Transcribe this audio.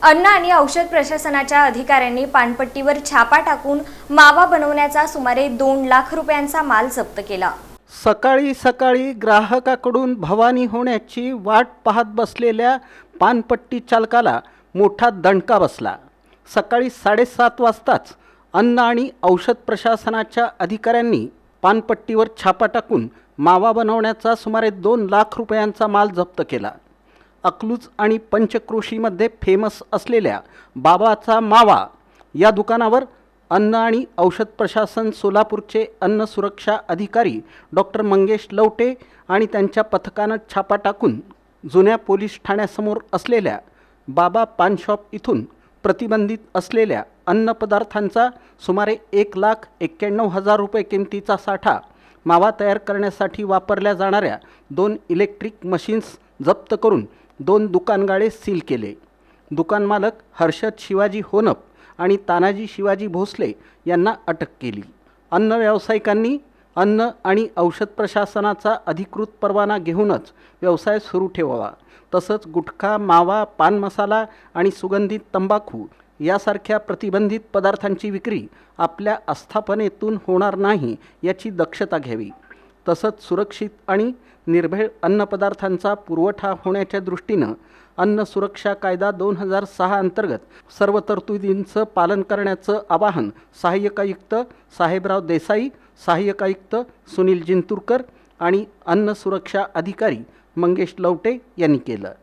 अन्न आणि औषध प्रशासनाच्या अधिकाऱ्यांनी पानपट्टीवर छापा टाकून मावा बनवण्याचा सुमारे 2 लाख रुपयांचा माल जप्त केला। सकाळी सकाळी ग्राहकाकडून भवानी होण्याची वाट पाहत बसलेल्या पानपट्टी चालकाला मोठा दणका बसला। सकाळी 7:30 वाजताच अन्न आणि औषध प्रशासनाच्या अधिकाऱ्यांनी पानपट्टीवर छापा टाकून मावा बनवण्याचा सुमारे 2 लाख रुपयांचा माल जप्त केला। अकलूज आणि पंचक्रोशीमध्ये फेमस असलेल्या बाबाचा मावा या दुकानावर अन्न आणि औषध प्रशासन सोलापूरचे अन्न सुरक्षा अधिकारी डॉक्टर मंगेश लवटे आणि त्यांच्या पथकानं छापा टाकून जुन्या पोलीस ठाण्यासमोर असलेल्या बाबा पान शॉप इथून प्रतिबंधित असलेल्या अन्नपदार्थांचा सुमारे 1,91,000 रुपये किमतीचा साठा, मावा तयार करण्यासाठी वापरल्या जाणाऱ्या 2 इलेक्ट्रिक मशीन्स जप्त करून 2 दुकानगाळे सील केले। दुकान मालक हर्षद शिवाजी होनप आणि तानाजी शिवाजी भोसले यांना अटक केली। अन्न व्यावसायिकांनी अन्न आणि औषध प्रशासनाचा अधिकृत परवाना घेऊनच व्यवसाय सुरू ठेवावा, तसंच गुटखा, मावा, पान मसाला आणि सुगंधित तंबाखू यासारख्या प्रतिबंधित पदार्थांची विक्री आपल्या आस्थापनेतून होणार नाही याची दक्षता घ्यावी। तसंच सुरक्षित आणि निर्भेळ अन्नपदार्थांचा पुरवठा होण्याच्या दृष्टीनं अन्न सुरक्षा कायदा 2006 अंतर्गत सर्व तरतुदींचं पालन करण्याचं आवाहन सहाय्यक आयुक्त साहेबराव देसाई, सहाय्यक आयुक्त सुनील जिंतूरकर आणि अन्न सुरक्षा अधिकारी मंगेश लवटे यांनी केलं।